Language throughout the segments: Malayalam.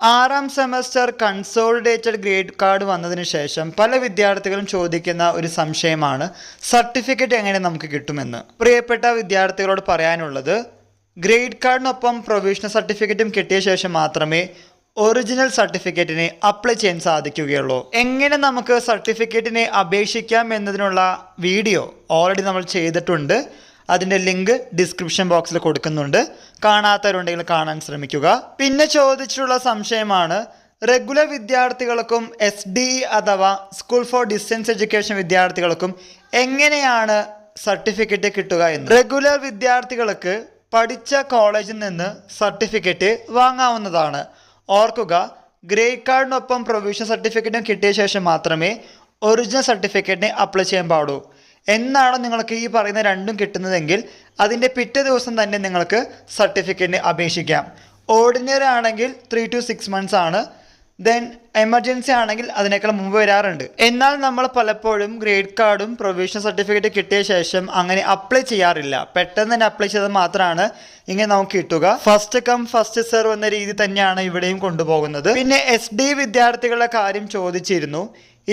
ആറാം സെമസ്റ്റർ കൺസോളിഡേറ്റഡ് ഗ്രേഡ് കാർഡ് വന്നതിന് ശേഷം പല വിദ്യാർത്ഥികളും ചോദിക്കുന്ന ഒരു സംശയമാണ് സർട്ടിഫിക്കറ്റ് എങ്ങനെ നമുക്ക് കിട്ടുമെന്ന്. പ്രിയപ്പെട്ട വിദ്യാർത്ഥികളോട് പറയാനുള്ളത്, ഗ്രേഡ് കാർഡിനൊപ്പം പ്രൊവിഷണൽ സർട്ടിഫിക്കറ്റും കിട്ടിയ ശേഷം മാത്രമേ ഒറിജിനൽ സർട്ടിഫിക്കറ്റിന് അപ്ലൈ ചെയ്യാൻ സാധിക്കുകയുള്ളൂ. എങ്ങനെ നമുക്ക് സർട്ടിഫിക്കറ്റിനെ അപേക്ഷിക്കാം എന്നതിനുള്ള വീഡിയോ ഓൾറെഡി നമ്മൾ ചെയ്തിട്ടുണ്ട്. അതിൻ്റെ ലിങ്ക് ഡിസ്ക്രിപ്ഷൻ ബോക്സിൽ കൊടുക്കുന്നുണ്ട്. കാണാത്തവരുണ്ടെങ്കിൽ കാണാൻ ശ്രമിക്കുക. പിന്നെ ചോദിച്ചിട്ടുള്ള സംശയമാണ്, റെഗുലർ വിദ്യാർത്ഥികൾക്കും SDE അഥവാ സ്കൂൾ ഫോർ ഡിസ്റ്റൻസ് എഡ്യൂക്കേഷൻ വിദ്യാർത്ഥികൾക്കും എങ്ങനെയാണ് സർട്ടിഫിക്കറ്റ് കിട്ടുക എന്ന്. റെഗുലർ വിദ്യാർത്ഥികൾക്ക് പഠിച്ച കോളേജിൽ നിന്ന് സർട്ടിഫിക്കറ്റ് വാങ്ങാവുന്നതാണ്. ഓർക്കുക, ഗ്രേഡ് കാർഡിനൊപ്പം പ്രൊവിഷണൽ സർട്ടിഫിക്കറ്റും കിട്ടിയ ശേഷം മാത്രമേ ഒറിജിനൽ സർട്ടിഫിക്കറ്റിന് അപ്ലൈ ചെയ്യാൻ പാടൂ. എന്നാണ് നിങ്ങൾക്ക് ഈ പറയുന്ന രണ്ടും കിട്ടുന്നതെങ്കിൽ അതിൻ്റെ പിറ്റേ ദിവസം തന്നെ നിങ്ങൾക്ക് സർട്ടിഫിക്കറ്റിന് അപേക്ഷിക്കാം. ഓർഡിനറി ആണെങ്കിൽ 3 to 6 months ആണ്. ദെൻ എമർജൻസി ആണെങ്കിൽ അതിനേക്കാൾ മുമ്പ് വരാറുണ്ട്. എന്നാൽ നമ്മൾ പലപ്പോഴും ഗ്രേഡ് കാർഡും പ്രൊവിഷണൽ സർട്ടിഫിക്കറ്റ് കിട്ടിയ ശേഷം അങ്ങനെ അപ്ലൈ ചെയ്യാറില്ല. പെട്ടെന്ന് തന്നെ അപ്ലൈ ചെയ്താൽ മാത്രമാണ് ഇങ്ങനെ നമുക്ക് കിട്ടുക. ഫസ്റ്റ് കം ഫസ്റ്റ് സെർവ് എന്ന രീതി തന്നെയാണ് ഇവിടെയും കൊണ്ടുപോകുന്നത്. പിന്നെ SDE വിദ്യാർത്ഥികളുടെ കാര്യം ചോദിച്ചിരുന്നു.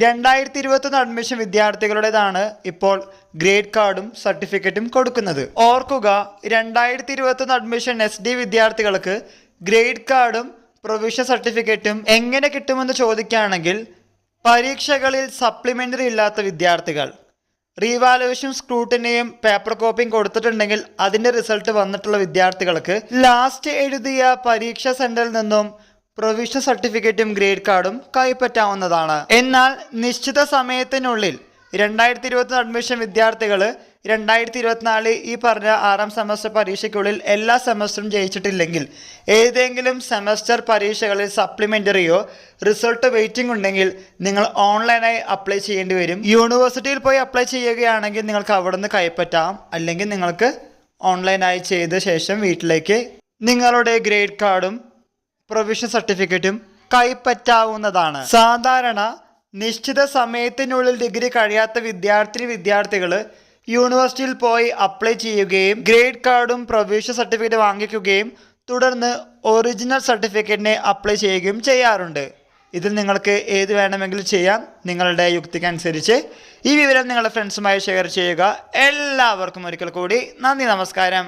2021 അഡ്മിഷൻ വിദ്യാർത്ഥികളുടേതാണ് ഇപ്പോൾ ഗ്രേഡ് കാർഡും സർട്ടിഫിക്കറ്റും കൊടുക്കുന്നത്. ഓർക്കുക, 2021 അഡ്മിഷൻ SDE വിദ്യാർത്ഥികൾക്ക് ഗ്രേഡ് കാർഡും പ്രൊവിഷണൽ സർട്ടിഫിക്കറ്റും എങ്ങനെ കിട്ടുമെന്ന് ചോദിക്കുകയാണെങ്കിൽ, പരീക്ഷകളിൽ സപ്ലിമെൻ്ററി ഇല്ലാത്ത വിദ്യാർത്ഥികൾ, റീവാലുവേഷൻ സ്ക്രൂട്ടിനെയും പേപ്പർ കോപ്പിയും കൊടുത്തിട്ടുണ്ടെങ്കിൽ അതിൻ്റെ റിസൾട്ട് വന്നിട്ടുള്ള വിദ്യാർത്ഥികൾക്ക് ലാസ്റ്റ് എഴുതിയ പരീക്ഷാ സെൻറ്ററിൽ നിന്നും പ്രൊവിഷണൽ സർട്ടിഫിക്കറ്റും ഗ്രേഡ് കാർഡും കൈപ്പറ്റാവുന്നതാണ്. എന്നാൽ നിശ്ചിത സമയത്തിനുള്ളിൽ 2021 അഡ്മിഷൻ വിദ്യാർത്ഥികൾ 2024 ഈ പറഞ്ഞ ആറാം സെമസ്റ്റർ പരീക്ഷയ്ക്കുള്ളിൽ എല്ലാ സെമസ്റ്ററും ജയിച്ചിട്ടില്ലെങ്കിൽ, ഏതെങ്കിലും സെമസ്റ്റർ പരീക്ഷകളിൽ സപ്ലിമെൻ്ററിയോ റിസൾട്ട് വെയിറ്റിംഗ് ഉണ്ടെങ്കിൽ നിങ്ങൾ ഓൺലൈനായി അപ്ലൈ ചെയ്യേണ്ടി വരും. യൂണിവേഴ്സിറ്റിയിൽ പോയി അപ്ലൈ ചെയ്യുകയാണെങ്കിൽ നിങ്ങൾക്ക് അവിടെ നിന്ന് കൈപ്പറ്റാം. അല്ലെങ്കിൽ നിങ്ങൾക്ക് ഓൺലൈനായി ചെയ്ത ശേഷം വീട്ടിലേക്ക് നിങ്ങളുടെ ഗ്രേഡ് കാർഡും പ്രൊവിഷണൽ സർട്ടിഫിക്കറ്റും കൈപ്പറ്റാവുന്നതാണ്. സാധാരണ നിശ്ചിത സമയത്തിനുള്ളിൽ ഡിഗ്രി കഴിയാത്ത വിദ്യാർത്ഥികൾ യൂണിവേഴ്സിറ്റിയിൽ പോയി അപ്ലൈ ചെയ്യുകയും ഗ്രേഡ് കാർഡും പ്രൊവിഷണൽ സർട്ടിഫിക്കറ്റ് വാങ്ങിക്കുകയും തുടർന്ന് ഒറിജിനൽ സർട്ടിഫിക്കറ്റിനെ അപ്ലൈ ചെയ്യുകയും ചെയ്യാറുണ്ട്. ഇതിൽ നിങ്ങൾക്ക് ഏത് വേണമെങ്കിലും ചെയ്യാം, നിങ്ങളുടെ യുക്തിക്കനുസരിച്ച്. ഈ വിവരം നിങ്ങളുടെ ഫ്രണ്ട്സുമായി ഷെയർ ചെയ്യുക. എല്ലാവർക്കും ഒരിക്കൽ കൂടി നന്ദി, നമസ്കാരം.